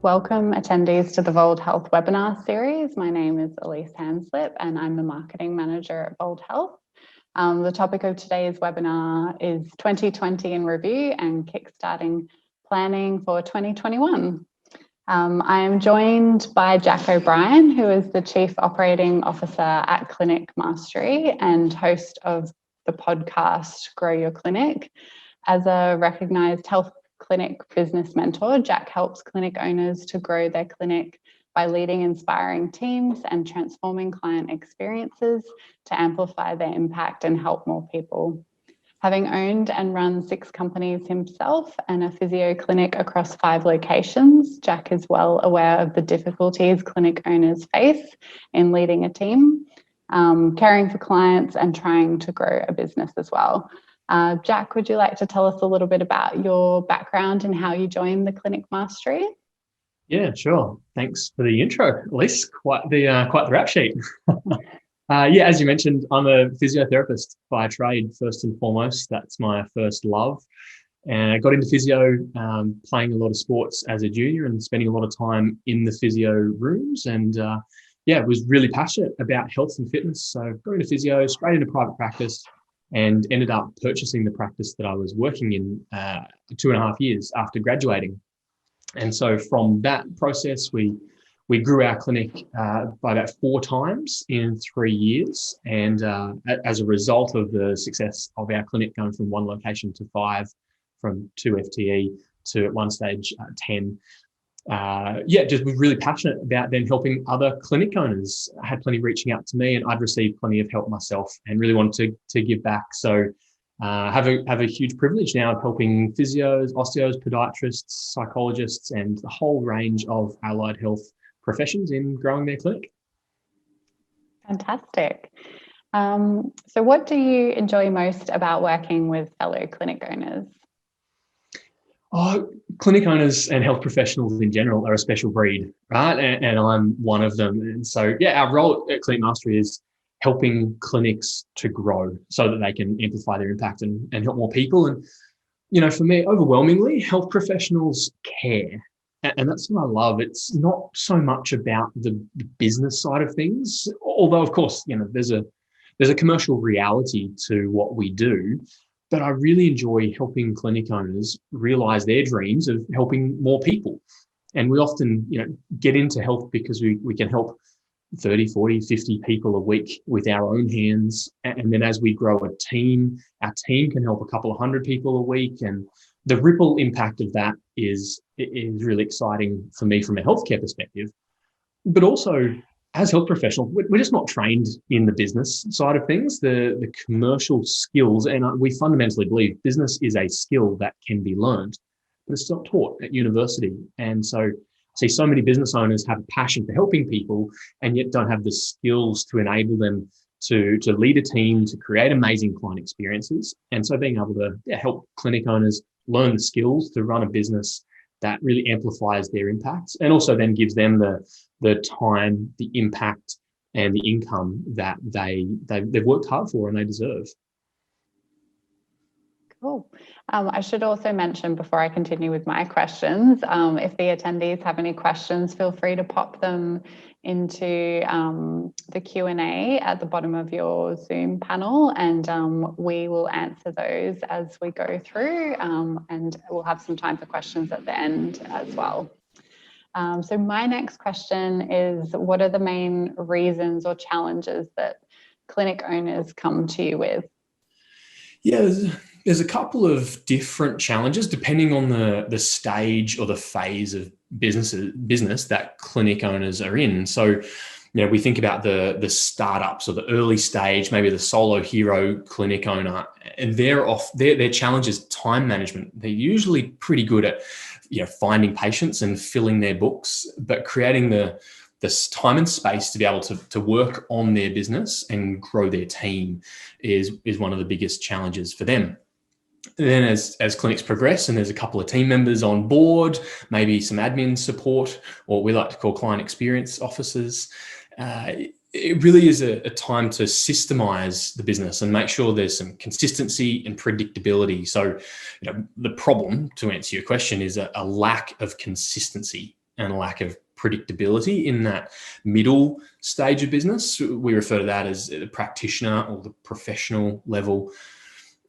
Welcome attendees to the VALD Health webinar series. My name is Elise Hanslip and I'm the Marketing Manager at VALD Health. The topic of today's webinar is 2020 in review and kickstarting planning for 2021. I am joined by Jack O'Brien, who is the Chief Operating Officer at Clinic Mastery and host of the podcast Grow Your Clinic. As a recognised health clinic business mentor, Jack helps clinic owners to grow their clinic by leading inspiring teams and transforming client experiences to amplify their impact and help more people. Having owned and run 6 companies himself and a physio clinic across 5 locations, Jack is well aware of the difficulties clinic owners face in leading a team, caring for clients and trying to grow a business as well. Jack, would you like to tell us a little bit about your background and how you joined the Clinic Mastery? Yeah, sure. Thanks for the intro, Elise. Quite the rap sheet. Yeah, as you mentioned, I'm a physiotherapist by trade, first and foremost. That's my first love. And I got into physio, playing a lot of sports as a junior and spending a lot of time in the physio rooms. And yeah, was really passionate about health and fitness. So going to physio, straight into private practice, and ended up purchasing the practice that I was working in 2.5 years after graduating. And so from that process, we grew our clinic by about 4 times in 3 years. And as a result of the success of our clinic going from 1 location to 5, from 2 FTE to at one stage 10, yeah, just was really passionate about then helping other clinic owners. I had plenty reaching out to me, and I'd received plenty of help myself, and really wanted to give back. So have a huge privilege now of helping physios, osteos, podiatrists, psychologists, and the whole range of allied health professions in growing their clinic. Fantastic. So what do you enjoy most about working with fellow clinic owners? Oh, clinic owners and health professionals in general are a special breed, right? And I'm one of them. And so, yeah, our role at Clinic Mastery is helping clinics to grow so that they can amplify their impact and help more people. And, you know, for me, overwhelmingly, health professionals care. And that's what I love. It's not so much about the business side of things, although, of course, you know, there's a commercial reality to what we do. But I really enjoy helping clinic owners realize their dreams of helping more people. And we often, you know, get into health because we can help 30, 40, 50 people a week with our own hands. And then as we grow a team, our team can help a couple of 100 people a week. And the ripple impact of that is really exciting for me from a healthcare perspective. But also, as health professionals, we're just not trained in the business side of things, the commercial skills. And we fundamentally believe business is a skill that can be learned, but it's not taught at university. And so I see so many business owners have a passion for helping people and yet don't have the skills to enable them to lead a team, to create amazing client experiences. And so being able to help clinic owners learn the skills to run a business that really amplifies their impacts and also then gives them the time, the impact, and the income that they've worked hard for and they deserve. Cool. I should also mention before I continue with my questions, if the attendees have any questions, feel free to pop them into the Q&A at the bottom of your Zoom panel, and we will answer those as we go through, and we'll have some time for questions at the end as well. So my next question is, what are the main reasons or challenges that clinic owners come to you with? Yeah, there's a couple of different challenges depending on the stage or the phase of business that clinic owners are in. So, you know, we think about the startups or the early stage, maybe the solo hero clinic owner, and their challenge is time management. They're usually pretty good at, you know, finding patients and filling their books, but creating this time and space to be able to work on their business and grow their team is one of the biggest challenges for them. And then as clinics progress and there's a couple of team members on board, maybe some admin support, or we like to call client experience officers, it really is a time to systemize the business and make sure there's some consistency and predictability. So, you know, the problem, to answer your question, is a lack of consistency. and lack of predictability in that middle stage of business. We refer to that as the practitioner or the professional level.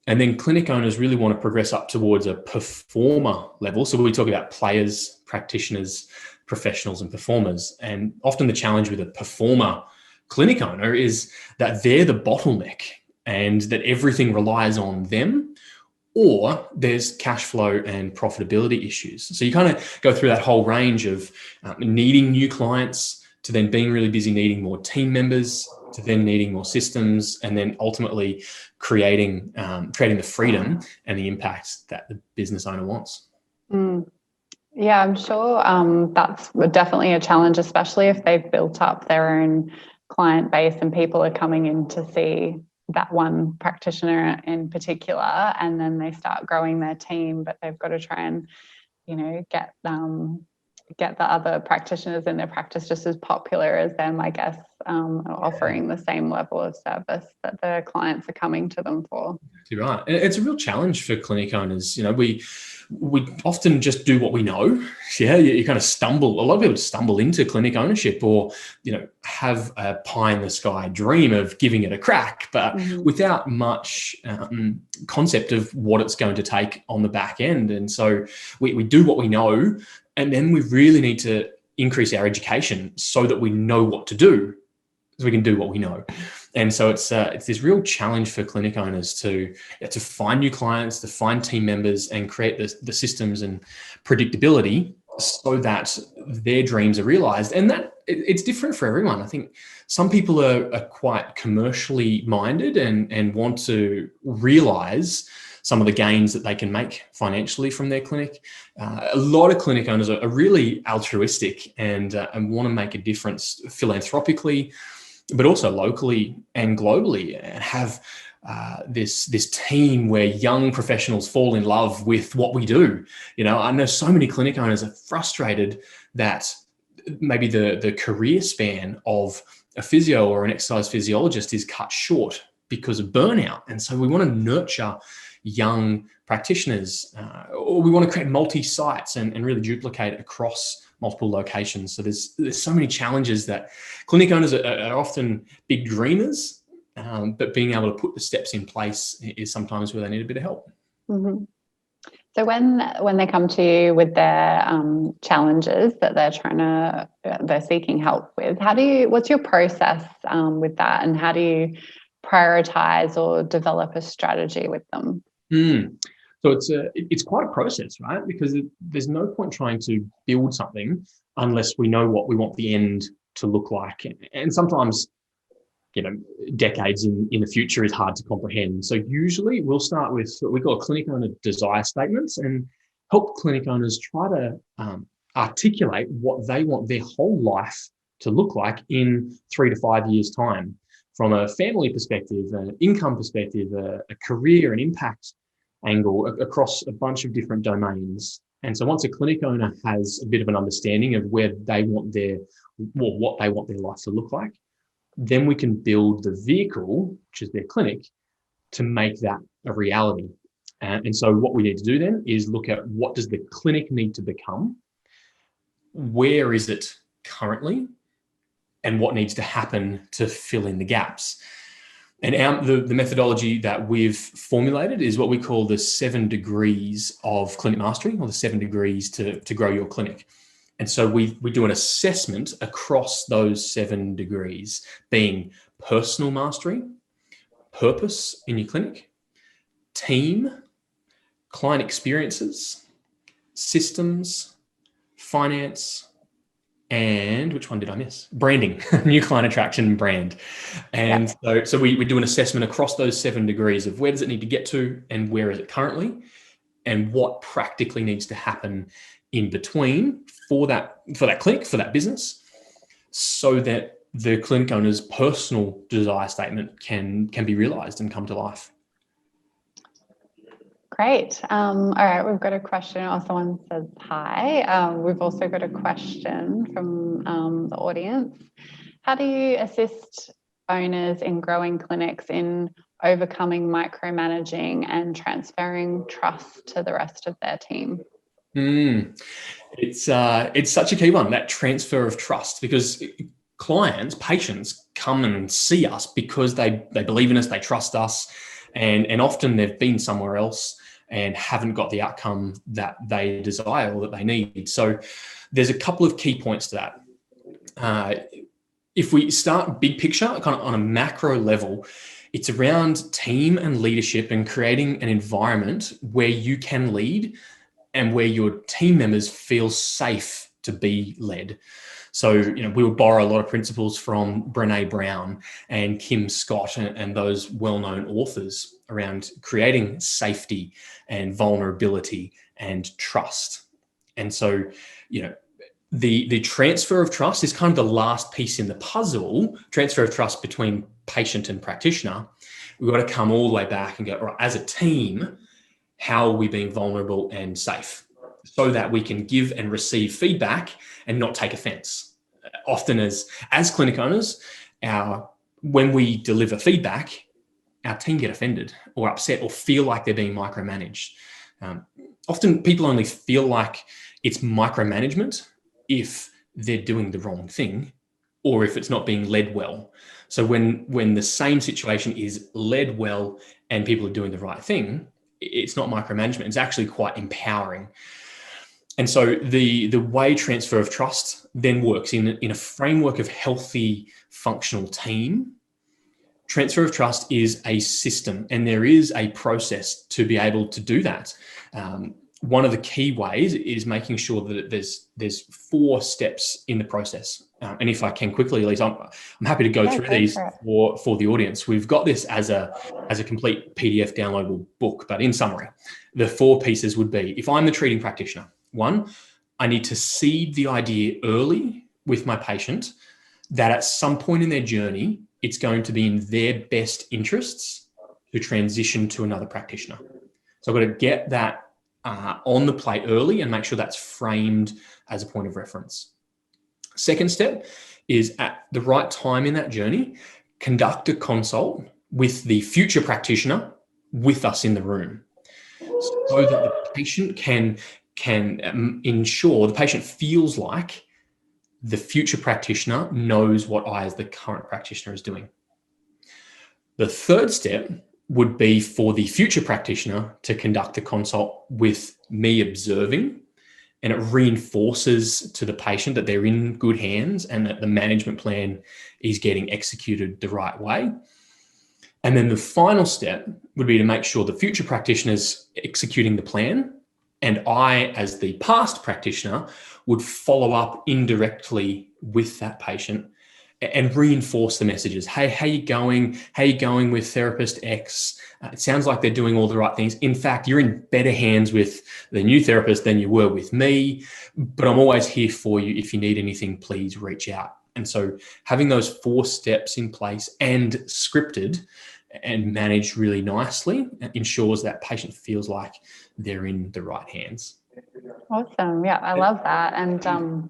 And then clinic owners really want to progress up towards a performer level. So we talk about players, practitioners, professionals, and performers. And often the challenge with a performer clinic owner is that they're the bottleneck and that everything relies on them, or there's cash flow and profitability issues. So you kind of go through that whole range of needing new clients to then being really busy needing more team members to then needing more systems, and then ultimately creating the freedom and the impact that the business owner wants. Yeah, I'm sure that's definitely a challenge, especially if they've built up their own client base and people are coming in to see that one practitioner in particular, and then they start growing their team, but they've got to try and, get the other practitioners in their practice just as popular as them, I guess, offering the same level of service that the clients are coming to them for. You're right. It's a real challenge for clinic owners. We often just do what we know. Yeah, you kind of stumble. A lot of people stumble into clinic ownership, or have a pie in the sky dream of giving it a crack, but without much concept of what it's going to take on the back end. And so we do what we know, and then we really need to increase our education so that we know what to do, so we can do what we know. And so it's this real challenge for clinic owners to find new clients, to find team members, and create the systems and predictability so that their dreams are realized. And that it's different for everyone. I think some people are quite commercially minded and want to realize some of the gains that they can make financially from their clinic. A lot of clinic owners are really altruistic and want to make a difference philanthropically, but also locally and globally, and have this team where young professionals fall in love with what we do. I know so many clinic owners are frustrated that maybe the career span of a physio or an exercise physiologist is cut short because of burnout. And so we want to nurture young practitioners, or we want to create multi-sites and really duplicate across multiple locations. So there's so many challenges that clinic owners are often big dreamers, but being able to put the steps in place is sometimes where they need a bit of help. Mm-hmm. So when they come to you with their challenges that they're seeking help with, what's your process with that, and how do you prioritize or develop a strategy with them? So it's quite a process, right? Because there's no point trying to build something unless we know what we want the end to look like. And sometimes, decades in the future is hard to comprehend. So usually we'll start with what we call clinic owner desire statements and help clinic owners try to articulate what they want their whole life to look like in 3 to 5 years' time, from a family perspective, an income perspective, a career and impact angle across a bunch of different domains. And so once a clinic owner has a bit of an understanding of where they want what they want their life to look like, then we can build the vehicle, which is their clinic, to make that a reality. And so what we need to do then is look at what does the clinic need to become, where is it currently, and what needs to happen to fill in the gaps. And the methodology that we've formulated is what we call the 7 degrees of clinic mastery, or the 7 degrees to grow your clinic. And so we do an assessment across those 7 degrees, being personal mastery, purpose in your clinic, team, client experiences, systems, finance, and which one did I miss? Branding, new client attraction and brand. And so we do an assessment across those 7 degrees of where does it need to get to and where is it currently, and what practically needs to happen in between for that clinic, for that business, so that the clinic owner's personal desire statement can be realized and come to life. Great. All right, we've got a question. Oh, someone says hi. We've also got a question from the audience. How do you assist owners in growing clinics in overcoming micromanaging and transferring trust to the rest of their team? It's such a key one, that transfer of trust, because clients, patients come and see us because they believe in us, they trust us, and often they've been somewhere else and haven't got the outcome that they desire or that they need. So there's a couple of key points to that. If we start big picture, kind of on a macro level, it's around team and leadership and creating an environment where you can lead and where your team members feel safe to be led. So, we would borrow a lot of principles from Brené Brown and Kim Scott and those well-known authors around creating safety and vulnerability and trust. And so, the transfer of trust is kind of the last piece in the puzzle, transfer of trust between patient and practitioner. We've got to come all the way back and go, all right, as a team, how are we being vulnerable and safe so that we can give and receive feedback and not take offense? Often as clinic owners, when we deliver feedback, our team get offended or upset or feel like they're being micromanaged. Often people only feel like it's micromanagement if they're doing the wrong thing or if it's not being led well. So when the same situation is led well and people are doing the right thing, it's not micromanagement. It's actually quite empowering. And so the way transfer of trust then works in a framework of healthy, functional team, transfer of trust is a system, and there is a process to be able to do that. One of the key ways is making sure that there's 4 steps in the process. And if I can quickly, Elise, I'm happy to go through these for the audience. We've got this as a complete PDF downloadable book, but in summary, the 4 pieces would be: if I'm the treating practitioner, 1, I need to seed the idea early with my patient that at some point in their journey, it's going to be in their best interests to transition to another practitioner. So I've got to get that on the plate early and make sure that's framed as a point of reference. Second step is, at the right time in that journey, conduct a consult with the future practitioner with us in the room, so that the patient can ensure, the patient feels like the future practitioner knows what I, as the current practitioner, is doing. The third step would be for the future practitioner to conduct a consult with me observing, and it reinforces to the patient that they're in good hands and that the management plan is getting executed the right way. And then the final step would be to make sure the future practitioner's executing the plan, and I, as the past practitioner, would follow up indirectly with that patient and reinforce the messages. Hey, how you going? How you going with therapist X? It sounds like they're doing all the right things. In fact, you're in better hands with the new therapist than you were with me, but I'm always here for you. If you need anything, please reach out. And so having those 4 steps in place and scripted and managed really nicely ensures that patient feels like they're in the right hands. Awesome. Yeah, I love that. And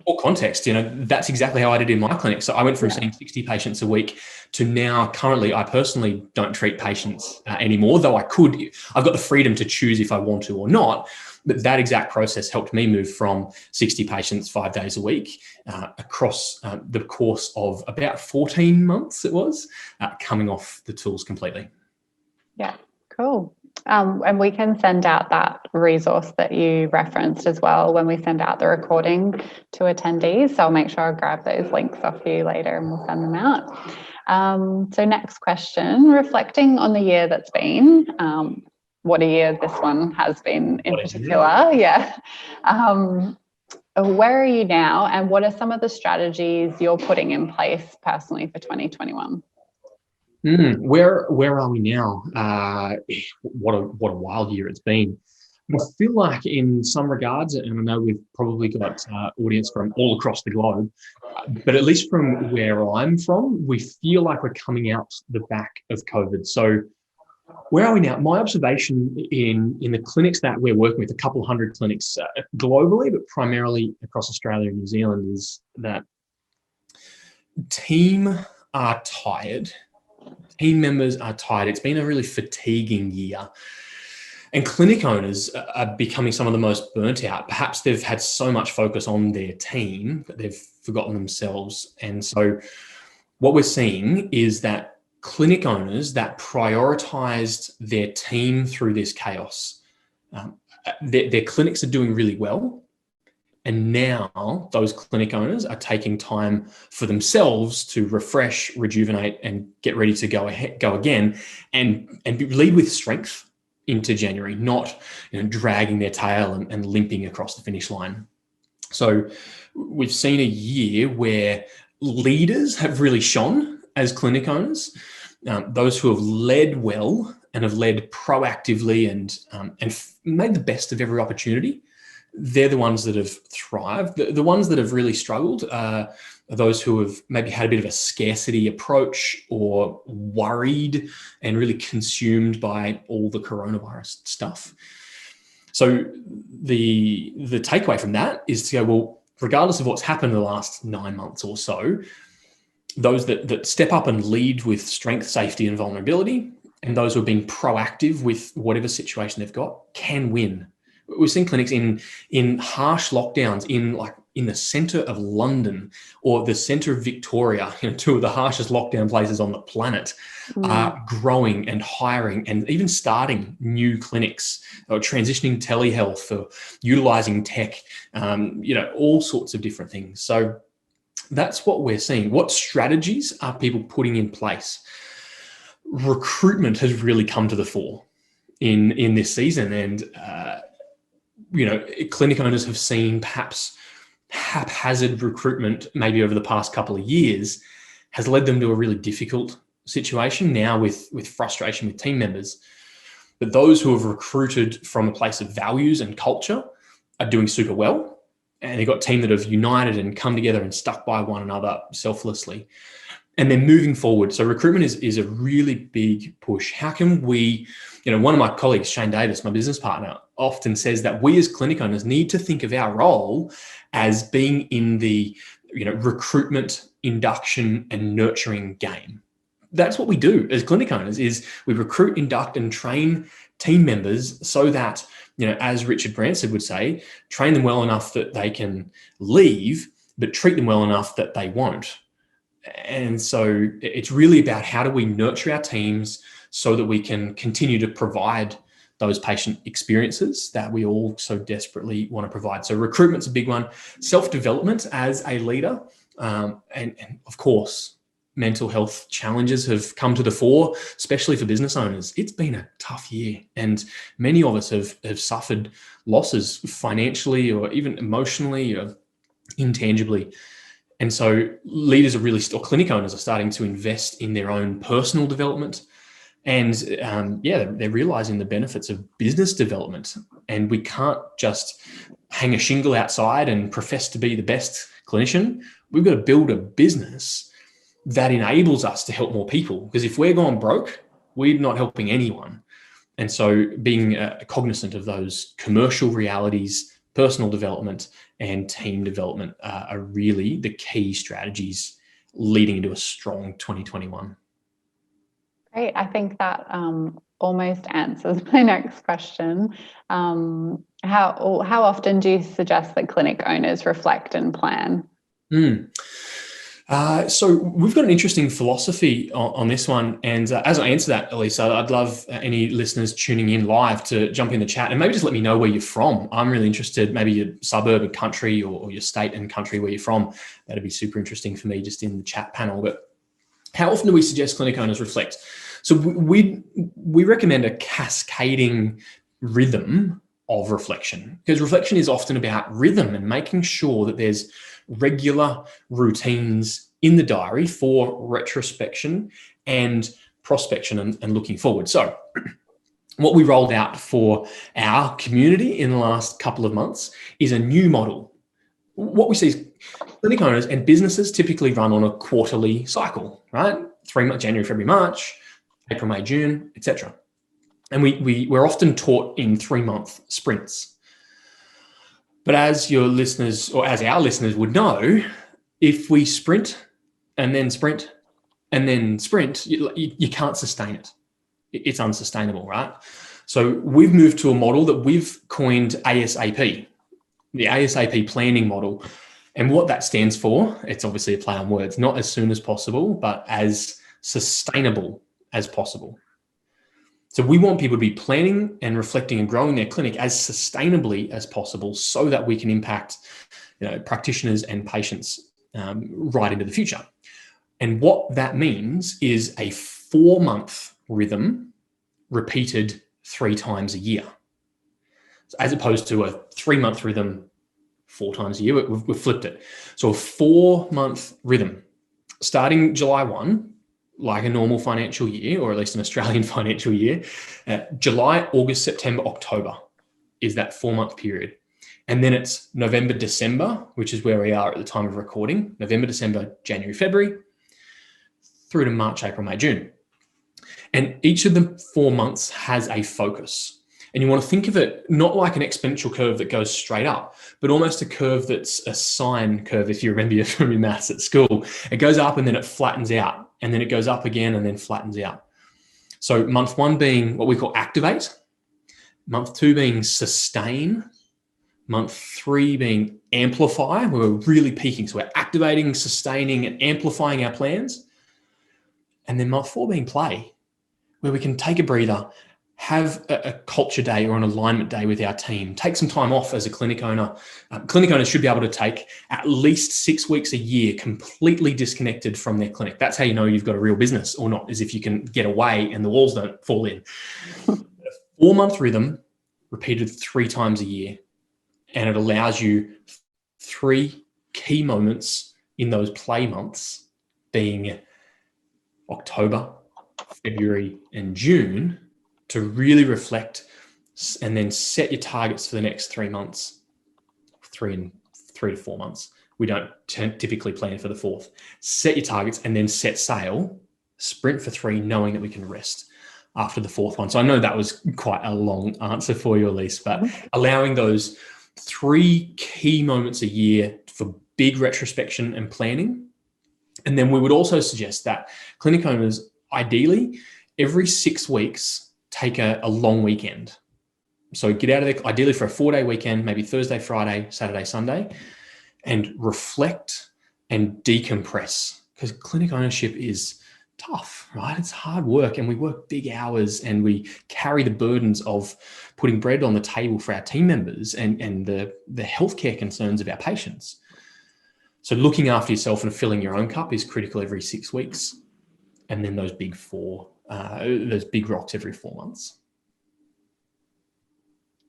for context, that's exactly how I did in my clinic. So I went from seeing 60 patients a week to now currently, I personally don't treat patients anymore, though I could. I've got the freedom to choose if I want to or not. But that exact process helped me move from 60 patients 5 days a week across the course of about 14 months, it was, coming off the tools completely. Yeah, cool. And we can send out that resource that you referenced as well when we send out the recording to attendees. So I'll make sure I grab those links off you later and we'll send them out. So next question, reflecting on the year that's been, what a year this one has been in particular. Yeah. Where are you now, and what are some of the strategies you're putting in place personally for 2021? Where are we now? What a wild year it's been. I feel like in some regards, and I know we've probably got audience from all across the globe, but at least from where I'm from, we feel like we're coming out the back of COVID. So where are we now? My observation in the clinics that we're working with, a couple hundred clinics globally, but primarily across Australia and New Zealand, is that team are tired. Team members are tired. It's been a really fatiguing year. And clinic owners are becoming some of the most burnt out. Perhaps they've had so much focus on their team that they've forgotten themselves. And so what we're seeing is that clinic owners that prioritized their team through this chaos, their clinics are doing really well. And now those clinic owners are taking time for themselves to refresh, rejuvenate, and get ready to go again, and lead with strength into January, not dragging their tail and limping across the finish line. So we've seen a year where leaders have really shone as clinic owners, those who have led well and have led proactively and made the best of every opportunity. They're the ones that have thrived. The ones that have really struggled are those who have maybe had a bit of a scarcity approach or worried and really consumed by all the coronavirus stuff. So the takeaway from that is to go, well, regardless of what's happened in the last 9 months or so, those that step up and lead with strength, safety, and vulnerability, and those who are being proactive with whatever situation they've got can win. We've seen clinics in harsh lockdowns in the centre of London or the centre of Victoria, two of the harshest lockdown places on the planet, are growing and hiring and even starting new clinics or transitioning telehealth or utilising tech, all sorts of different things. So that's what we're seeing. What strategies are people putting in place? Recruitment has really come to the fore in this season, and clinic owners have seen perhaps haphazard recruitment maybe over the past couple of years has led them to a really difficult situation now with frustration with team members. But those who have recruited from a place of values and culture are doing super well. And they've got a team that have united and come together and stuck by one another selflessly. And they're moving forward. So recruitment is a really big push. How can we, one of my colleagues, Shane Davis, my business partner, often says that we as clinic owners need to think of our role as being in the, recruitment, induction, and nurturing game. That's what we do as clinic owners, is we recruit, induct, and train team members so that, as Richard Branson would say, train them well enough that they can leave, but treat them well enough that they won't. And so it's really about how do we nurture our teams so that we can continue to provide those patient experiences that we all so desperately want to provide. So recruitment's a big one. Self-development as a leader, and of course, mental health challenges have come to the fore, especially for business owners. It's been a tough year, and many of us have suffered losses financially or even emotionally or intangibly. And so leaders are really, or clinic owners are starting to invest in their own personal development. And they're realizing the benefits of business development. And we can't just hang a shingle outside and profess to be the best clinician. We've got to build a business that enables us to help more people. Because if we're going broke, we're not helping anyone. And so being cognizant of those commercial realities, personal development, and team development are really the key strategies leading into a strong 2021. Great. I think that almost answers my next question. How often do you suggest that clinic owners reflect and plan? So we've got an interesting philosophy on this one. And as I answer that, Elisa, I'd love any listeners tuning in live to jump in the chat and maybe just let me know where you're from. I'm really interested, maybe your suburb and country or your state and country where you're from. That'd be super interesting for me just in the chat panel. But how often do we suggest clinic owners reflect? So we recommend a cascading rhythm of reflection, because reflection is often about rhythm and making sure that there's regular routines in the diary for retrospection and prospection and looking forward. So what we rolled out for our community in the last couple of months is a new model. What we see is clinic owners and businesses typically run on a quarterly cycle, right? 3 months, January, February, March, April, May, June, etc. And we're often taught in 3-month sprints. But as your listeners, or as our listeners would know, if we sprint and then sprint and then sprint, you can't sustain it. It's unsustainable, right? So we've moved to a model that we've coined ASAP, the ASAP planning model. And what that stands for, it's obviously a play on words, not as soon as possible, but as sustainable as possible. So we want people to be planning and reflecting and growing their clinic as sustainably as possible so that we can impact, practitioners and patients right into the future. And what that means is a 4-month rhythm repeated 3 times a year, so as opposed to a 3-month rhythm 4 times a year. We've flipped it. So a 4-month rhythm starting July 1, like a normal financial year, or at least an Australian financial year. July, August, September, October is that 4-month period. And then it's November, December, which is where we are at the time of recording. November, December, January, February, through to March, April, May, June. And each of the 4 months has a focus. And you want to think of it not like an exponential curve that goes straight up, but almost a curve that's a sine curve, if you remember from your maths at school. It goes up and then it flattens out, and then it goes up again and then flattens out. So month 1 being what we call activate, month 2 being sustain, month 3 being amplify, where we're really peaking. So we're activating, sustaining, and amplifying our plans. And then month 4 being play, where we can take a breather, have a culture day or an alignment day with our team, take some time off as a clinic owner. Clinic owners should be able to take at least 6 weeks a year completely disconnected from their clinic. That's how you know you've got a real business or not, is if you can get away and the walls don't fall in. A 4-month rhythm repeated 3 times a year. And it allows you 3 key moments in those play months, being October, February, and June, to really reflect and then set your targets for the next 3 months, 3 to 4 months. We don't typically plan for the 4th. Set your targets and then set sail, sprint for 3, knowing that we can rest after the 4th one. So I know that was quite a long answer for you, Elise, but allowing those 3 key moments a year for big retrospection and planning. And then we would also suggest that clinic owners, ideally, every 6 weeks, take a long weekend. So get out of there, ideally for a 4-day weekend, maybe Thursday, Friday, Saturday, Sunday, and reflect and decompress, because clinic ownership is tough, right? It's hard work, and we work big hours, and we carry the burdens of putting bread on the table for our team members and the healthcare concerns of our patients. So looking after yourself and filling your own cup is critical every 6 weeks. And then those big rocks every 4 months.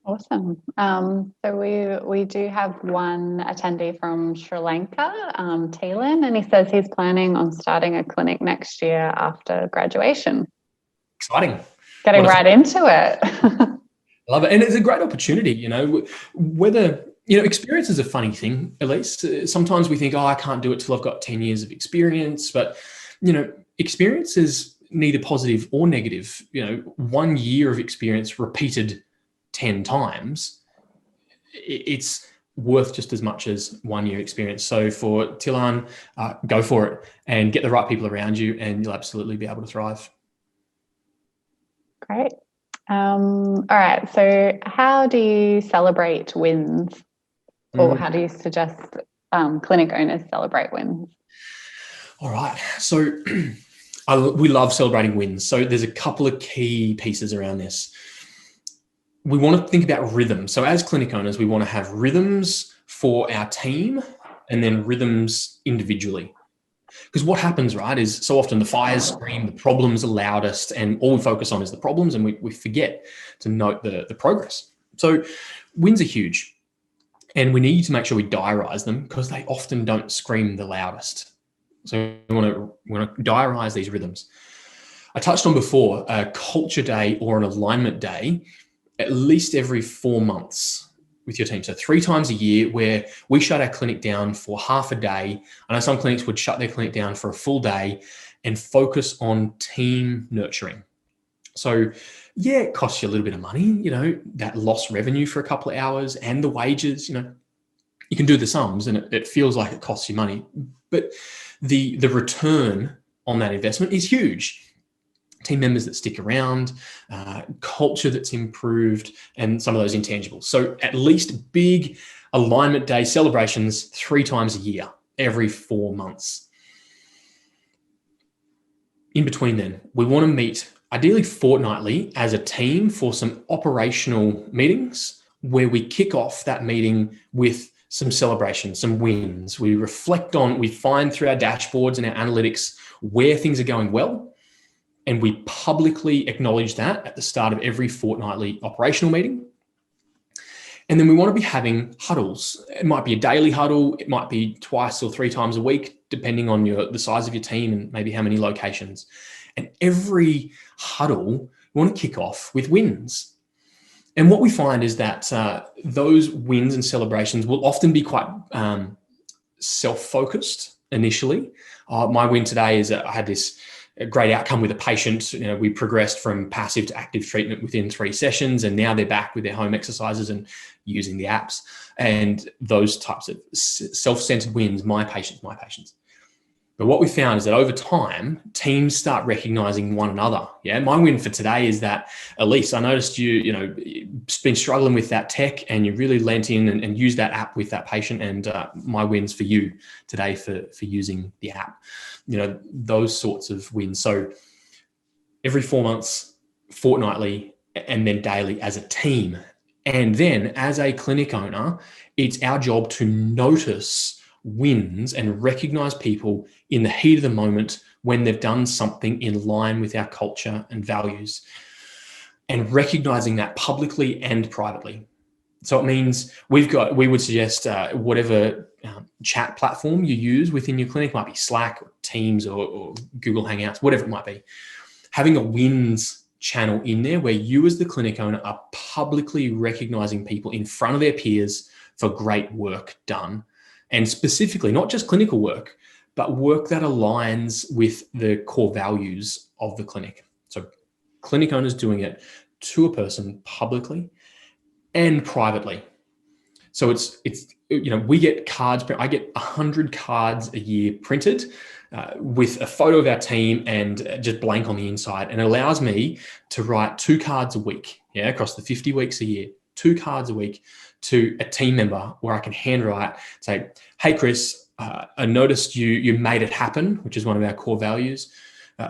Awesome. So we do have one attendee from Sri Lanka, Taylin, and he says he's planning on starting a clinic next year after graduation. Exciting. Getting right into it. I love it. And it's a great opportunity, whether, experience is a funny thing, Elise. Sometimes we think, I can't do it till I've got 10 years of experience, but, experience is neither positive or negative. 1 year of experience repeated 10 times, it's worth just as much as 1 year experience. So for Tilan, go for it and get the right people around you, and you'll absolutely be able to thrive. Great. All right. So how do you celebrate wins? Or how do you suggest clinic owners celebrate wins? All right. So we love celebrating wins. So there's a couple of key pieces around this. We want to think about rhythm. So as clinic owners, we want to have rhythms for our team and then rhythms individually. Because what happens, right, is so often the fires scream, the problems are loudest, and all we focus on is the problems, and we forget to note the progress. So wins are huge. And we need to make sure we diarize them, because they often don't scream the loudest. So we want to diarize these rhythms. I touched on before a culture day or an alignment day, at least every 4 months with your team. So 3 times a year, where we shut our clinic down for half a day. I know some clinics would shut their clinic down for a full day and focus on team nurturing. So yeah, it costs you a little bit of money, that lost revenue for a couple of hours and the wages, you can do the sums and it feels like it costs you money, but the return on that investment is huge. team members that stick around, culture that's improved, and some of those intangibles. So at least big alignment day celebrations 3 times a year, every 4 months. In between then, we want to meet ideally fortnightly as a team for some operational meetings where we kick off that meeting with some celebrations, some wins. We reflect on, we find through our dashboards and our analytics where things are going well, and we publicly acknowledge that at the start of every fortnightly operational meeting. And then we want to be having huddles. It might be a daily huddle. It might be 2 or 3 times a week, depending on the size of your team and maybe how many locations. And every huddle, we want to kick off with wins. And what we find is that those wins and celebrations will often be quite self-focused initially. My win today is I had this great outcome with a patient. We progressed from passive to active treatment within 3 sessions, and now they're back with their home exercises and using the apps. And those types of self-centered wins, my patients. But what we found is that over time, teams start recognizing one another. Yeah, my win for today is that, Elise, I noticed you've been struggling with that tech and you really lent in and used that app with that patient. And my win's for you today for using the app. Those sorts of wins. So every 4 months, fortnightly, and then daily as a team. And then as a clinic owner, it's our job to notice wins and recognize people in the heat of the moment when they've done something in line with our culture and values, and recognizing that publicly and privately. So it means we would suggest whatever chat platform you use within your clinic, might be Slack or Teams or Google Hangouts, whatever it might be, having a wins channel in there where you as the clinic owner are publicly recognizing people in front of their peers for great work done. And specifically, not just clinical work, but work that aligns with the core values of the clinic. So clinic owners doing it to a person publicly and privately. So it's we get cards. I get 100 cards a year printed with a photo of our team and just blank on the inside. And it allows me to write 2 cards a week, across the 50 weeks a year, 2 cards a week to a team member where I can handwrite, say, hey, Chris, I noticed you made it happen, which is one of our core values,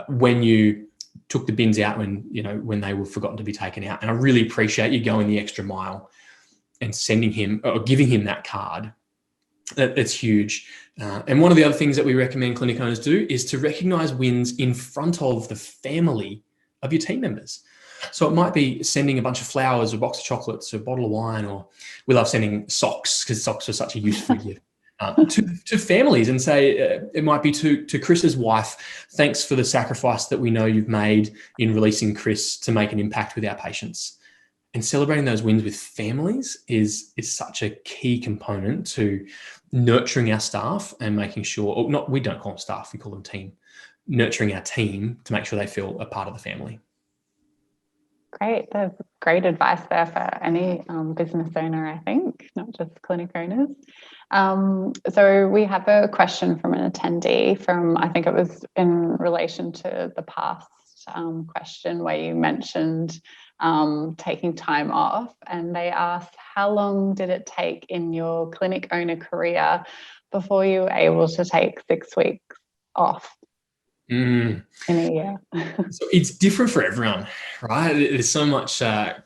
when you took the bins out when they were forgotten to be taken out. And I really appreciate you going the extra mile and sending him or giving him that card. That's huge. And one of the other things that we recommend clinic owners do is to recognize wins in front of the family of your team members. So it might be sending a bunch of flowers, a box of chocolates, a bottle of wine, or we love sending socks because socks are such a useful gift to families, and say it might be to Chris's wife, thanks for the sacrifice that we know you've made in releasing Chris to make an impact with our patients. And celebrating those wins with families is such a key component to nurturing our staff and making sure, we don't call them staff, we call them team, nurturing our team to make sure they feel a part of the family. Great. That's great advice there for any business owner, I think, not just clinic owners. So we have a question from an attendee I think it was in relation to the past question where you mentioned taking time off, and they asked, how long did it take in your clinic owner career before you were able to take 6 weeks off? In a year. So it's different for everyone, right? There's so much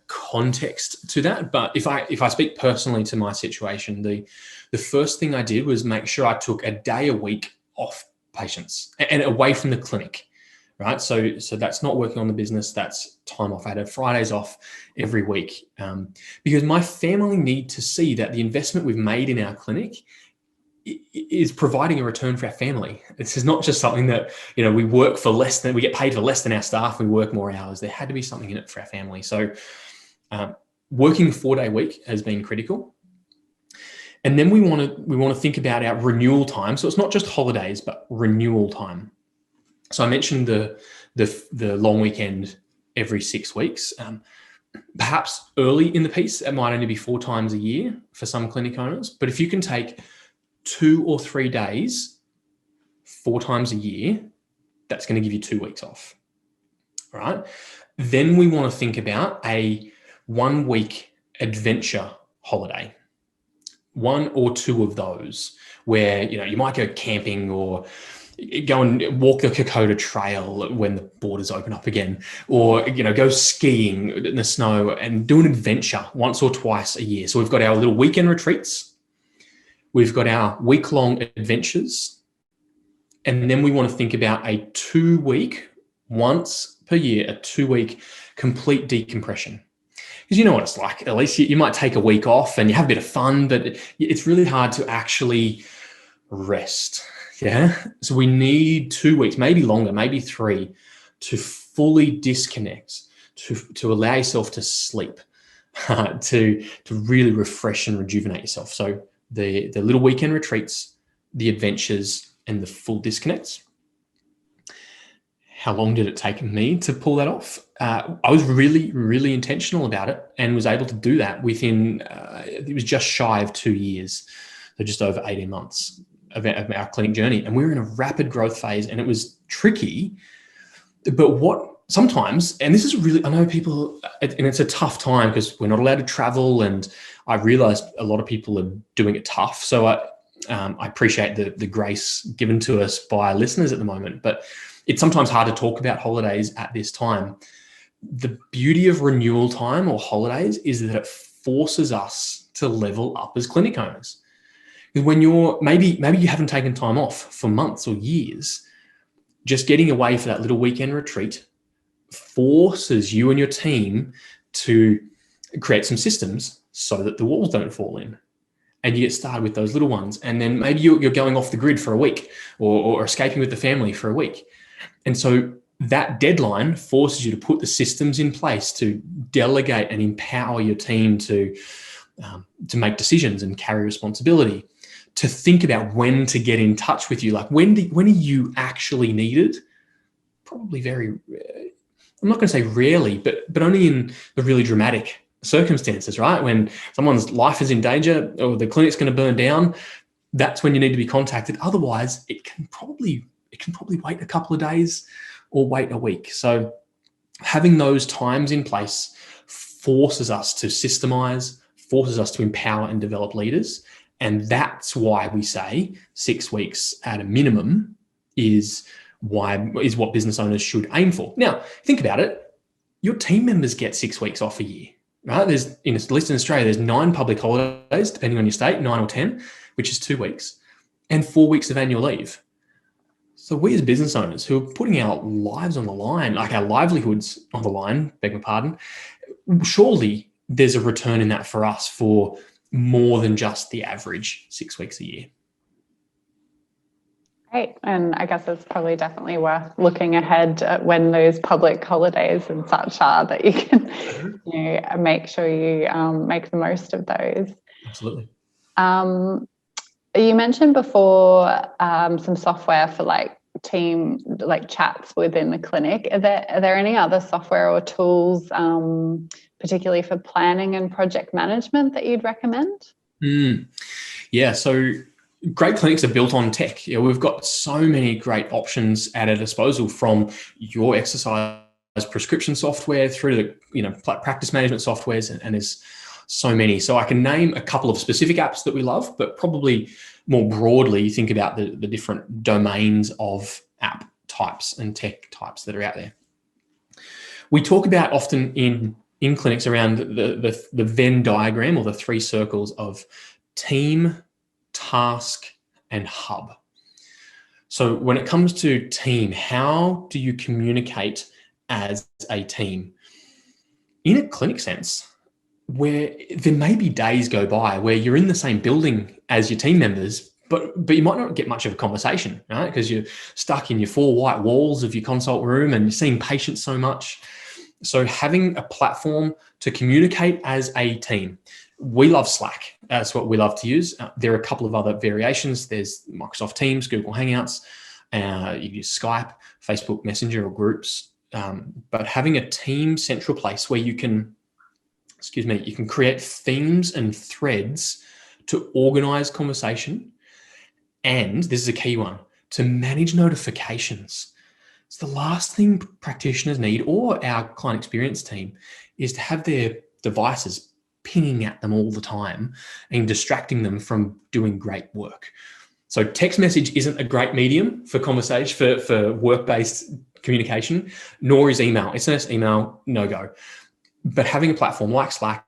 context to that. But if I speak personally to my situation, the first thing I did was make sure I took a day a week off patients and away from the clinic, right? So that's not working on the business. That's time off. I had Fridays off every week because my family need to see that the investment we've made in our clinic is providing a return for our family. This is not just something that, we work for less than, we get paid for less than our staff, we work more hours. There had to be something in it for our family. So working a 4-day week has been critical. And then we want to think about our renewal time. So it's not just holidays, but renewal time. So I mentioned the long weekend every 6 weeks. Perhaps early in the piece, it might only be 4 times a year for some clinic owners. But if you can take 2 or 3 days, 4 times a year, that's going to give you 2 weeks off. right? Then we want to think about a 1 week adventure holiday, 1 or 2 of those, where you might go camping or go and walk the Kokoda Trail when the borders open up again, or go skiing in the snow and do an adventure once or twice a year. So we've got our little weekend retreats, we've got our week-long adventures, and then we want to think about a 2-week, once per year, a 2-week complete decompression. Because you know what it's like, at least you might take a week off and you have a bit of fun, but it's really hard to actually rest. Yeah. So we need 2 weeks, maybe longer, maybe 3, to fully disconnect, to allow yourself to sleep, to really refresh and rejuvenate yourself. So the little weekend retreats, the adventures, and the full disconnects. How long did it take me to pull that off? I was really, really intentional about it and was able to do that within, it was just shy of 2 years, so just over 18 months of our clinic journey. And we were in a rapid growth phase, and it was tricky. But what sometimes, and this is really, I know people, and it's a tough time because we're not allowed to travel, and I realized a lot of people are doing it tough. So I appreciate the grace given to us by our listeners at the moment, but it's sometimes hard to talk about holidays at this time. The beauty of renewal time or holidays is that it forces us to level up as clinic owners. When you're, maybe you haven't taken time off for months or years, just getting away for that little weekend retreat forces you and your team to create some systems so that the walls don't fall in. And you get started with those little ones. And then maybe you're going off the grid for a week, or escaping with the family for a week. And so that deadline forces you to put the systems in place to delegate and empower your team to make decisions and carry responsibility, to think about when to get in touch with you. Like when are you actually needed? Probably very, I'm not going to say rarely, but only in the really dramatic circumstances, right? When someone's life is in danger or the clinic's going to burn down, that's when you need to be contacted. Otherwise, it can probably wait a couple of days or wait a week. So having those times in place forces us to systemize, forces us to empower and develop leaders. And that's why we say 6 weeks at a minimum is what business owners should aim for. Now, think about it. Your team members get 6 weeks off a year, right? There's, at least in Australia, there's 9 public holidays, depending on your state, 9 or 10, which is 2 weeks, and 4 weeks of annual leave. So we as business owners who are putting our lives on the line, like our livelihoods on the line, beg my pardon, surely there's a return in that for us for more than just the average 6 weeks a year. Great. And I guess it's probably definitely worth looking ahead at when those public holidays and such are, that you can make sure you make the most of those. Absolutely. You mentioned before some software for team chats within the clinic. Are there any other software or tools, particularly for planning and project management, that you'd recommend? Yeah, so great clinics are built on tech. We've got so many great options at our disposal, from your exercise prescription software through to practice management softwares, and there's so many. So I can name a couple of specific apps that we love, but probably more broadly think about the different domains of app types and tech types that are out there. We talk about often in clinics around the Venn diagram, or the 3 circles of team, task, and hub. So when it comes to team, how do you communicate as a team? In a clinic sense, where there may be days go by where you're in the same building as your team members, but you might not get much of a conversation, right? Because you're stuck in your 4 white walls of your consult room and you're seeing patients so much. So having a platform to communicate as a team. We love Slack. That's what we love to use. There are a couple of other variations. There's Microsoft Teams, Google Hangouts, you use Skype, Facebook Messenger, or groups. But having a team central place where you can create themes and threads to organize conversation. And this is a key one, to manage notifications. So the last thing practitioners need, or our client experience team, is to have their devices pinging at them all the time and distracting them from doing great work. So text message isn't a great medium for conversation, for work-based communication, nor is email. SMS, email, no go. But having a platform like Slack,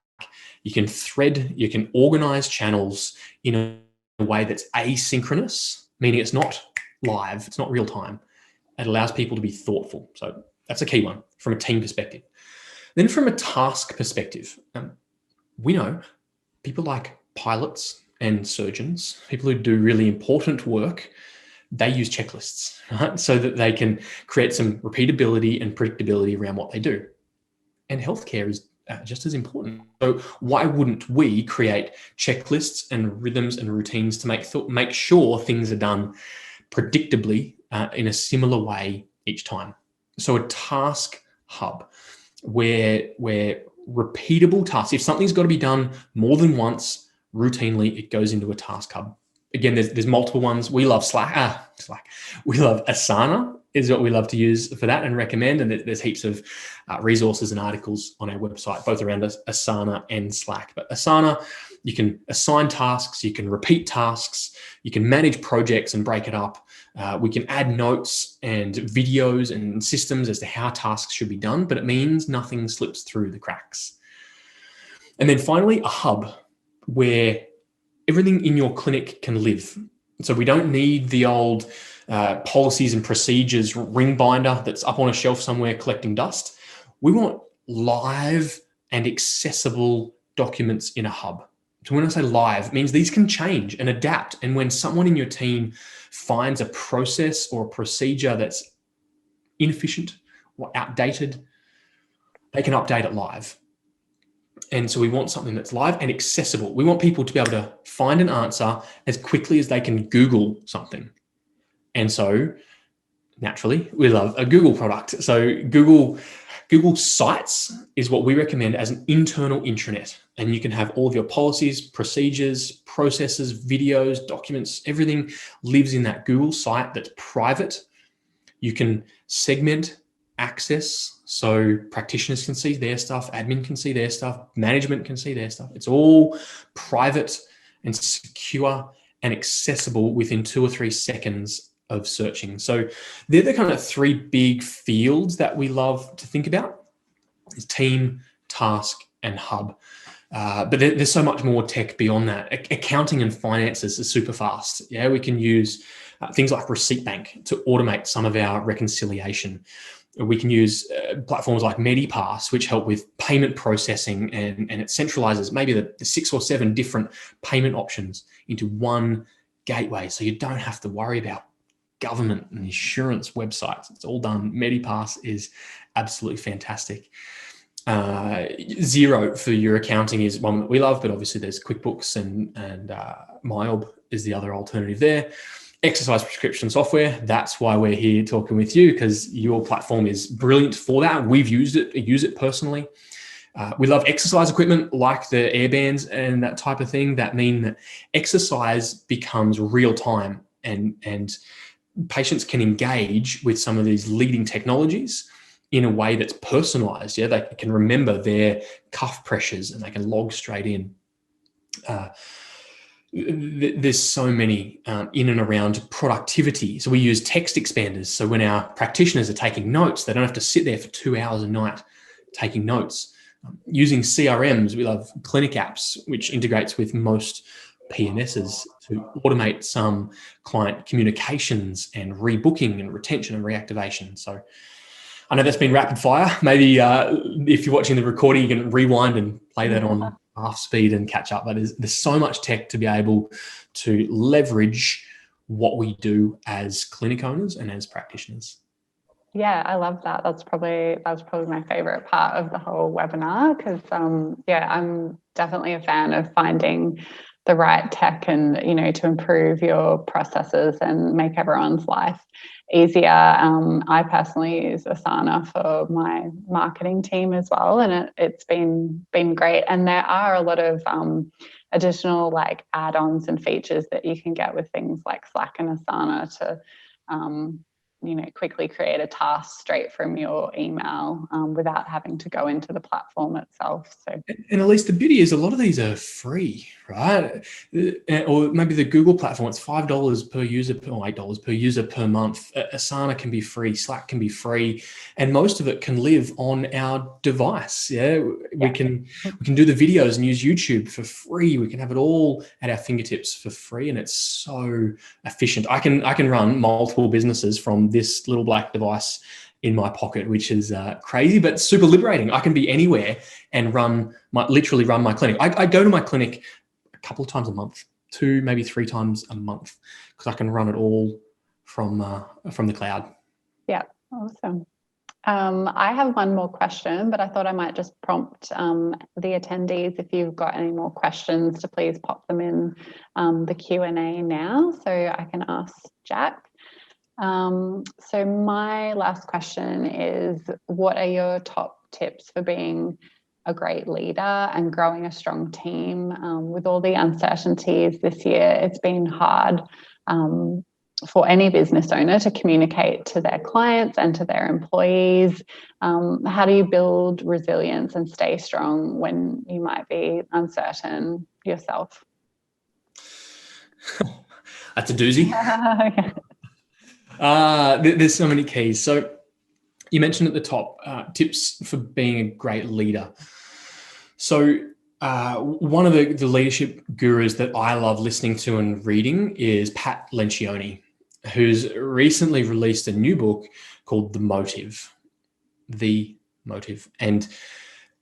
you can thread, you can organize channels in a way that's asynchronous, meaning it's not live, it's not real time. It allows people to be thoughtful. So that's a key one from a team perspective. Then from a task perspective, we know people like pilots and surgeons, people who do really important work, they use checklists, right? So that they can create some repeatability and predictability around what they do. And healthcare is just as important. So why wouldn't we create checklists and rhythms and routines to make sure things are done predictably in a similar way each time? So a task hub where repeatable tasks, if something's got to be done more than once routinely, it goes into a task hub. Again, there's multiple ones. We love Slack. We love Asana is what we love to use for that and recommend. And there's heaps of resources and articles on our website, both around Asana and Slack. But Asana, you can assign tasks, you can repeat tasks, you can manage projects and break it up. We can add notes and videos and systems as to how tasks should be done, but it means nothing slips through the cracks. And then finally, a hub where everything in your clinic can live. So we don't need the old policies and procedures ring binder that's up on a shelf somewhere collecting dust. We want live and accessible documents in a hub. So when I say live, it means these can change and adapt. And when someone in your team finds a process or a procedure that's inefficient or outdated, they can update it live. And so we want something that's live and accessible. We want people to be able to find an answer as quickly as they can Google something. And so naturally, we love a Google product. So Google Sites is what we recommend as an internal intranet. And you can have all of your policies, procedures, processes, videos, documents, everything lives in that Google site that's private. You can segment access, so practitioners can see their stuff, admin can see their stuff, management can see their stuff. It's all private and secure and accessible within 2 or 3 seconds of searching. So they're the kind of 3 big fields that we love to think about: is team, task, and hub. But there's so much more tech beyond that. Accounting and finances is super fast. Yeah, we can use things like Receipt Bank to automate some of our reconciliation. We can use platforms like MediPass, which help with payment processing, and it centralizes maybe the 6 or 7 different payment options into one gateway. So you don't have to worry about government and insurance websites. It's all done. MediPass is absolutely fantastic. Xero for your accounting is one that we love, but obviously there's QuickBooks and MyOb is the other alternative there. Exercise prescription software, that's why we're here talking with you, because your platform is brilliant for that. We've used it, use it personally. We love exercise equipment like the airbands and that type of thing that mean that exercise becomes real time and patients can engage with some of these leading technologies in a way that's personalized. Yeah, they can remember their cuff pressures and they can log straight in. There's so many in and around productivity. So we use text expanders. So when our practitioners are taking notes, they don't have to sit there for 2 hours a night taking notes. Using CRMs, we love clinic apps, which integrates with most PMSs to automate some client communications and rebooking and retention and reactivation. So I know that's been rapid fire. Maybe if you're watching the recording, you can rewind and play that on half speed and catch up. But there's so much tech to be able to leverage what we do as clinic owners and as practitioners. Yeah, I love that. That's probably my favorite part of the whole webinar, because I'm definitely a fan of finding the right tech and to improve your processes and make everyone's life easier. I personally use Asana for my marketing team as well, and it's been great. And there are a lot of additional like add-ons and features that you can get with things like Slack and Asana to quickly create a task straight from your email without having to go into the platform itself. So, and at least the beauty is a lot of these are free, right? Or maybe the Google platform, it's $5 per user or $8 per user per month. Asana can be free, Slack can be free, and most of it can live on our device. We can do the videos and use YouTube for free. We can have it all at our fingertips for free, and it's so efficient. I can run multiple businesses from this little black device in my pocket, which is crazy, but super liberating. I can be anywhere and literally run my clinic. I go to my clinic a couple of times a month, 2, maybe 3 times a month, because I can run it all from the cloud. Yeah, awesome. I have one more question, but I thought I might just prompt the attendees, if you've got any more questions, to please pop them in the Q&A now so I can ask Jack. So my last question is, what are your top tips for being a great leader and growing a strong team? With all the uncertainties this year, it's been hard for any business owner to communicate to their clients and to their employees. How do you build resilience and stay strong when you might be uncertain yourself? That's a doozy. There's so many keys. So you mentioned at the top, tips for being a great leader. So one of the leadership gurus that I love listening to and reading is Pat Lencioni, who's recently released a new book called The Motive. And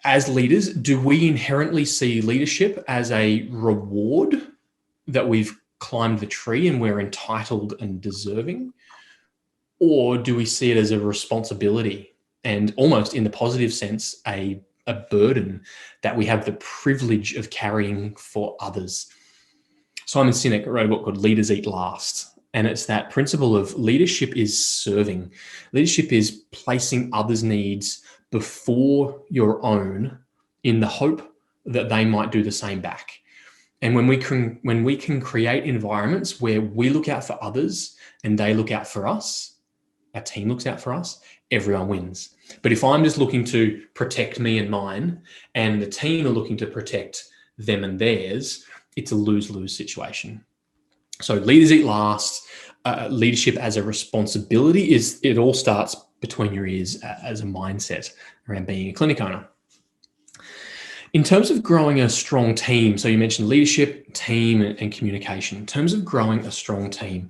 as leaders, do we inherently see leadership as a reward that we've climbed the tree and we're entitled and deserving? Or do we see it as a responsibility and, almost in the positive sense, a burden that we have the privilege of carrying for others? Simon Sinek wrote a book called Leaders Eat Last. And it's that principle of leadership is serving. Leadership is placing others' needs before your own in the hope that they might do the same back. And when we can create environments where we look out for others and they look out for us, our team looks out for us, everyone wins. But if I'm just looking to protect me and mine, and the team are looking to protect them and theirs, it's a lose-lose situation. So leaders eat last. Leadership as a responsibility it all starts between your ears as a mindset around being a clinic owner. In terms of growing a strong team, so you mentioned leadership, team, and communication. In terms of growing a strong team,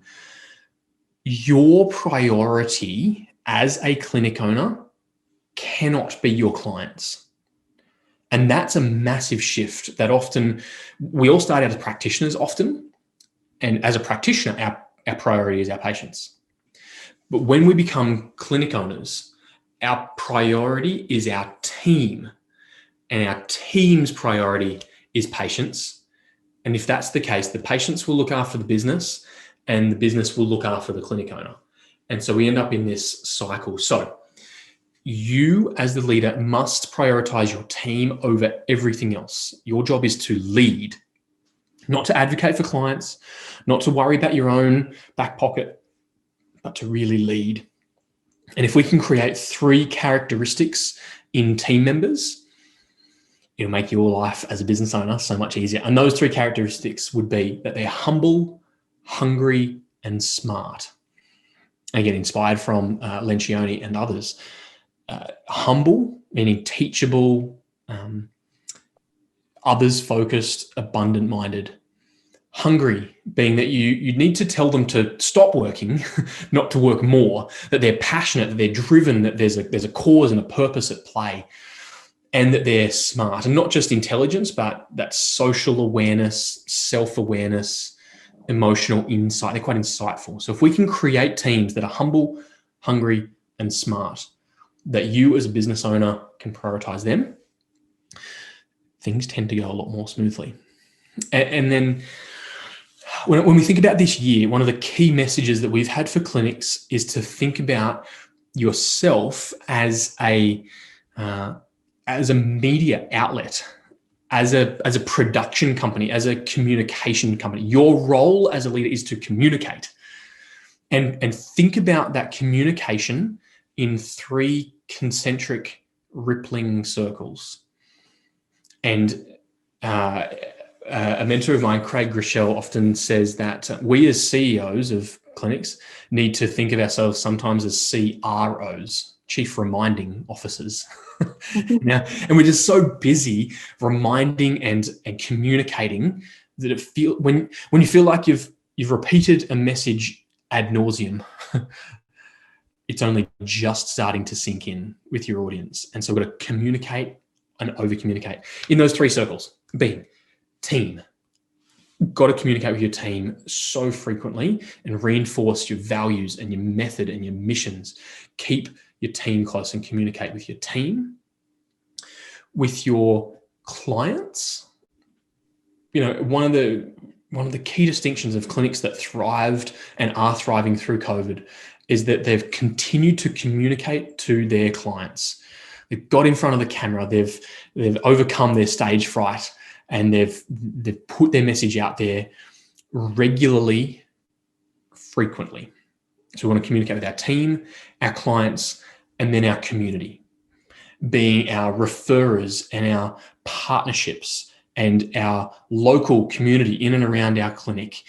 your priority as a clinic owner cannot be your clients. And that's a massive shift that often, we all start out as practitioners often. And as a practitioner, our priority is our patients. But when we become clinic owners, our priority is our team. And our team's priority is patients. And if that's the case, the patients will look after the business and the business will look after the clinic owner. And so we end up in this cycle. So you as the leader must prioritize your team over everything else. Your job is to lead, not to advocate for clients, not to worry about your own back pocket, but to really lead. And if we can create 3 characteristics in team members, it'll make your life as a business owner so much easier. And those 3 characteristics would be that they're humble, hungry, and smart. Again, inspired from Lencioni and others. Humble, meaning teachable, others-focused, abundant-minded. Hungry, being that you need to tell them to stop working, not to work more, that they're passionate, that they're driven, that there's a cause and a purpose at play, and that they're smart. And not just intelligence, but that social awareness, self-awareness, emotional insight. They're quite insightful. So if we can create teams that are humble, hungry, and smart, that you as a business owner can prioritize them, things tend to go a lot more smoothly. And then when we think about this year, one of the key messages that we've had for clinics is to think about yourself as a media outlet, as a production company, as a communication company. Your role as a leader is to communicate. and think about that communication in 3 concentric rippling circles. And a mentor of mine, Craig Groeschel, often says that we as CEOs of clinics need to think of ourselves sometimes as CROs, Chief Reminding Officers. Now, and we're just so busy reminding and communicating that when you feel like you've repeated a message ad nauseum, it's only just starting to sink in with your audience. And so we've got to communicate and over communicate in those 3 circles. Being team, got to communicate with your team so frequently and reinforce your values and your method and your missions. Keep your team close and communicate with your team. With your clients, one of the key distinctions of clinics that thrived and are thriving through COVID is that they've continued to communicate to their clients. They've got in front of the camera, they've overcome their stage fright, and they've put their message out there regularly, frequently. So we want to communicate with our team, our clients, and then our community, being our referrers and our partnerships and our local community in and around our clinic,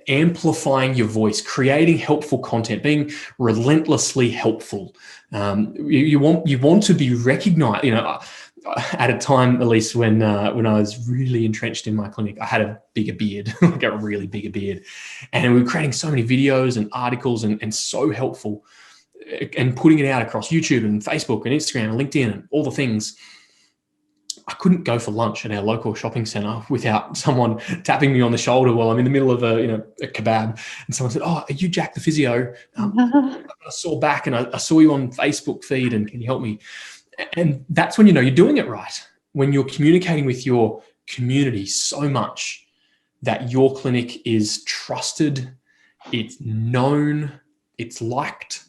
amplifying your voice, creating helpful content, being relentlessly helpful. You want to be recognized. At a time, at least when I was really entrenched in my clinic, I had a bigger beard, like a really bigger beard, and we were creating so many videos and articles and so helpful, and putting it out across YouTube and Facebook and Instagram and LinkedIn and all the things. I couldn't go for lunch at our local shopping centre without someone tapping me on the shoulder while I'm in the middle of a kebab, and someone said, "Oh, are you Jack the Physio? I saw back and I saw you on Facebook feed, and can you help me?" And that's when you're doing it right. When you're communicating with your community so much that your clinic is trusted, it's known, it's liked,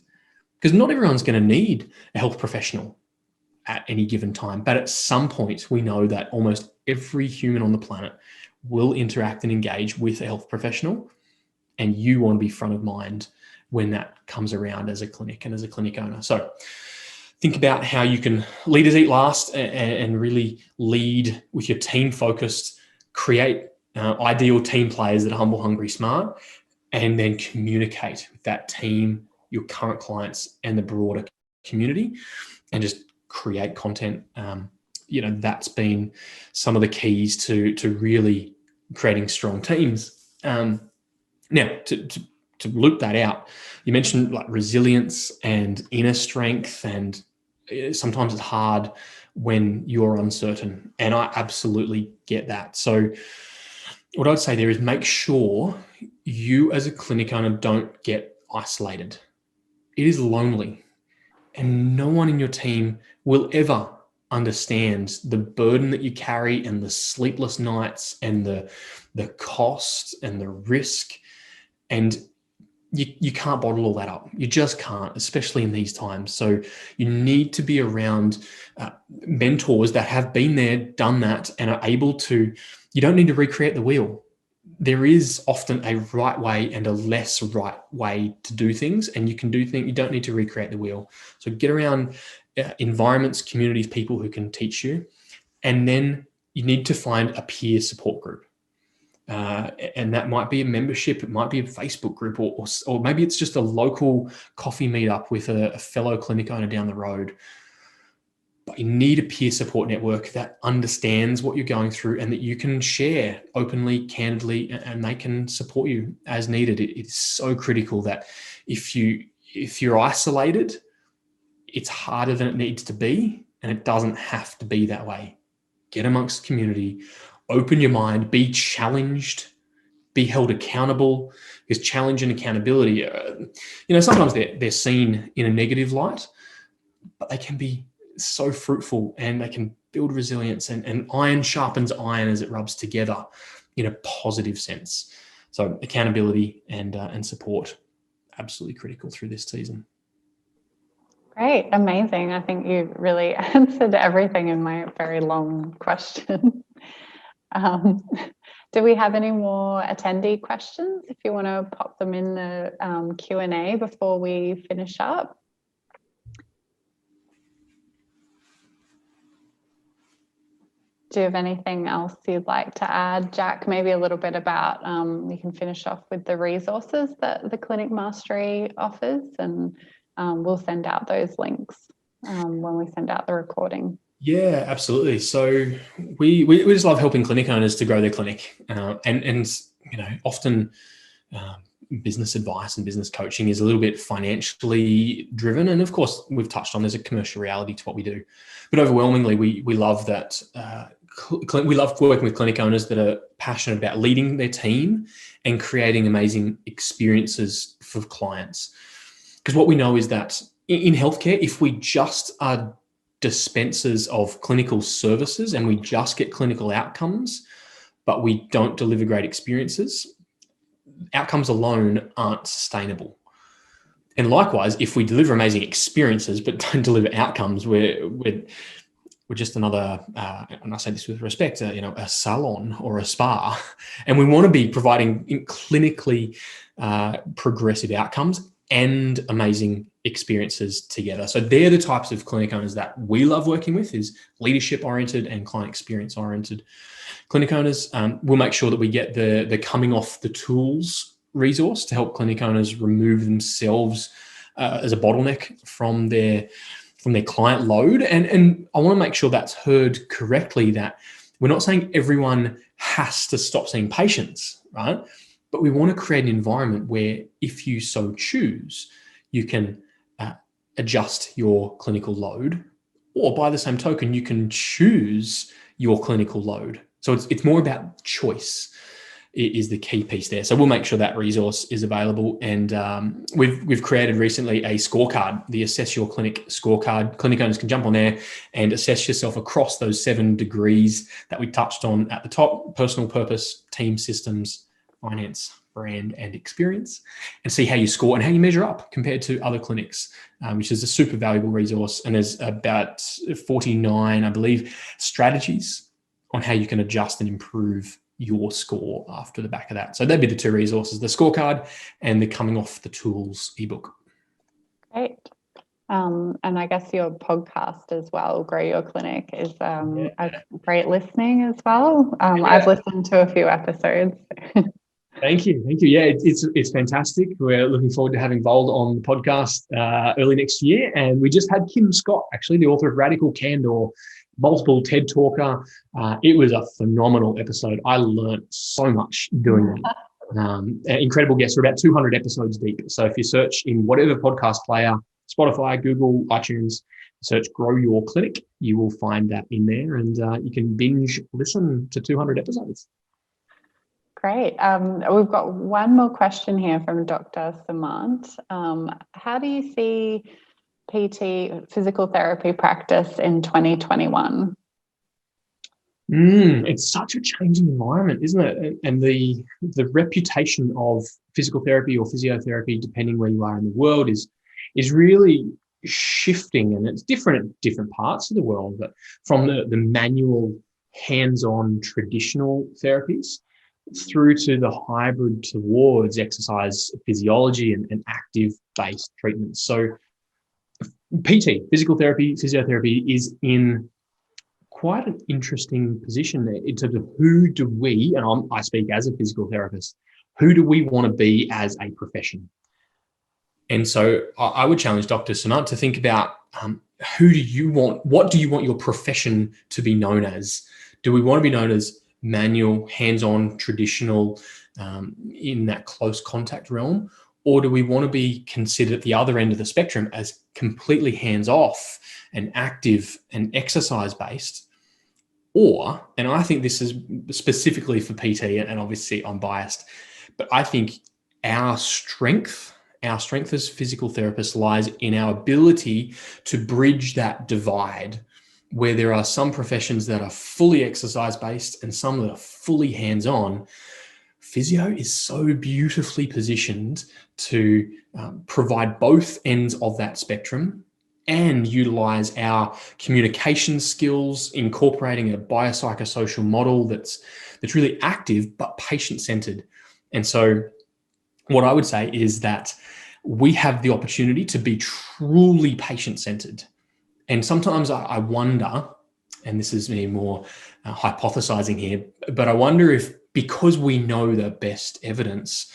because not everyone's going to need a health professional at any given time. But at some point, we know that almost every human on the planet will interact and engage with a health professional, and you want to be front of mind when that comes around as a clinic and as a clinic owner. So think about how you can leaders eat last and really lead with your team focused, create ideal team players that are humble, hungry, smart, and then communicate with that team, your current clients, and the broader community, and just create content. That's been some of the keys to really creating strong teams. Now, to loop that out, you mentioned like resilience and inner strength, and sometimes it's hard when you're uncertain, and I absolutely get that. So what I'd say there is make sure you as a clinic owner don't get isolated. It is lonely, and no one in your team will ever understand the burden that you carry and the sleepless nights and the cost and the risk. And you can't bottle all that up. You just can't, especially in these times. So you need to be around mentors that have been there, done that, and are able to, you don't need to recreate the wheel. There is often a right way and a less right way to do things, and you can do things, you don't need to recreate the wheel. So get around environments, communities, people who can teach you. And then you need to find a peer support group. And that might be a membership, it might be a Facebook group, or maybe it's just a local coffee meetup with a fellow clinic owner down the road. But you need a peer support network that understands what you're going through and that you can share openly, candidly, and they can support you as needed. It's so critical that if you're isolated, it's harder than it needs to be, and it doesn't have to be that way. Get amongst the community, open your mind, be challenged, be held accountable, because challenge and accountability, sometimes they're seen in a negative light, but they can be so fruitful, and they can build resilience, and iron sharpens iron as it rubs together in a positive sense. So accountability and support, absolutely critical through this season. Great, amazing. I think you really answered everything in my very long question. Do we have any more attendee questions? If you want to pop them in the Q&A before we finish up. Do you have anything else you'd like to add, Jack? Maybe a little bit about, you can finish off with the resources that the Clinic Mastery offers, and we'll send out those links when we send out the recording. Yeah, absolutely. So we just love helping clinic owners to grow their clinic, and often business advice and business coaching is a little bit financially driven, and of course we've touched on there's a commercial reality to what we do, but overwhelmingly we love that. We love working with clinic owners that are passionate about leading their team and creating amazing experiences for clients. Because what we know is that in healthcare, if we just are dispensers of clinical services and we just get clinical outcomes, but we don't deliver great experiences, outcomes alone aren't sustainable. And likewise, if we deliver amazing experiences but don't deliver outcomes, we're just another, and I say this with respect, a salon or a spa. And we want to be providing clinically progressive outcomes and amazing experiences together. So they're the types of clinic owners that we love working with, is leadership oriented and client experience oriented clinic owners. We'll make sure that we get the coming off the tools resource to help clinic owners remove themselves as a bottleneck from their client load. And I want to make sure that's heard correctly, that we're not saying everyone has to stop seeing patients, right? But we want to create an environment where, if you so choose, you can adjust your clinical load, or by the same token, you can choose your clinical load. So it's more about choice is the key piece there. So we'll make sure that resource is available. And we've created recently a scorecard, the Assess Your Clinic scorecard. Clinic owners can jump on there and assess yourself across those 7 degrees that we touched on at the top: personal, purpose, team, systems, finance, brand, and experience, and see how you score and how you measure up compared to other clinics, which is a super valuable resource. And there's about 49, I believe, strategies on how you can adjust and improve your score after the back of that. So that'd be the 2 resources: the scorecard and the Coming Off the Tools ebook. Great. And I guess your podcast as well, Grow Your Clinic, is a great listening as well. I've listened to a few episodes. Thank you. Yeah, it's fantastic. We're looking forward to having VALD on the podcast early next year. And we just had Kim Scott, actually, the author of Radical Candor, multiple TED talker. It was a phenomenal episode. I learned so much doing that. Incredible guests. We're about 200 episodes deep. So if you search in whatever podcast player, Spotify, Google, iTunes, search Grow Your Clinic, you will find that in there, and you can binge listen to 200 episodes. Great. We've got one more question here from Dr. Samant. How do you see PT, physical therapy practice in 2021? It's such a changing environment, isn't it? And the reputation of physical therapy or physiotherapy, depending where you are in the world, is really shifting, and it's different at different parts of the world. But from the manual, hands-on traditional therapies through to the hybrid towards exercise physiology and active-based treatments. So PT, physical therapy, physiotherapy, is in quite an interesting position there in terms of who do we, and I speak as a physical therapist, who do we want to be as a profession? And so I would challenge Dr. Samant to think about who do you want, what do you want your profession to be known as? Do we want to be known as manual, hands-on, traditional, in that close contact realm? Or do we want to be considered at the other end of the spectrum as completely hands-off and active and exercise-based? Or, and I think this is specifically for PT, and obviously I'm biased, but I think our strength as physical therapists lies in our ability to bridge that divide, where there are some professions that are fully exercise-based and some that are fully hands-on. Physio is so beautifully positioned to provide both ends of that spectrum and utilize our communication skills, incorporating a biopsychosocial model that's really active but patient-centered. And so what I would say is that we have the opportunity to be truly patient-centered. And sometimes I wonder, and this is me more hypothesizing here, but I wonder if, because we know the best evidence,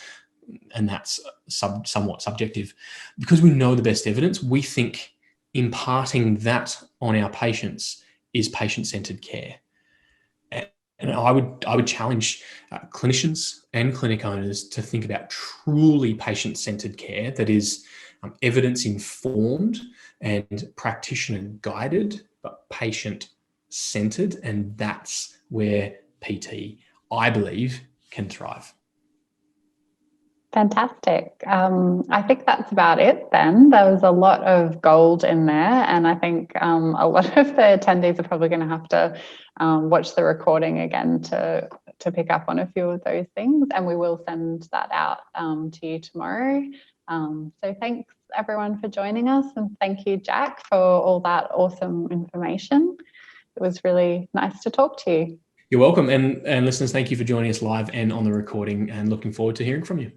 and that's somewhat subjective, because we know the best evidence, we think imparting that on our patients is patient-centered care. And I would challenge clinicians and clinic owners to think about truly patient-centered care that is evidence-informed and practitioner-guided, but patient-centered. And that's where PT, I believe, can thrive. Fantastic. I think that's about it then. There was a lot of gold in there, and I think a lot of the attendees are probably going to have to watch the recording again to pick up on a few of those things, and we will send that out to you tomorrow. So thanks everyone for joining us, and thank you, Jack, for all that awesome information. It was really nice to talk to you. You're welcome. And listeners, thank you for joining us live and on the recording, and looking forward to hearing from you.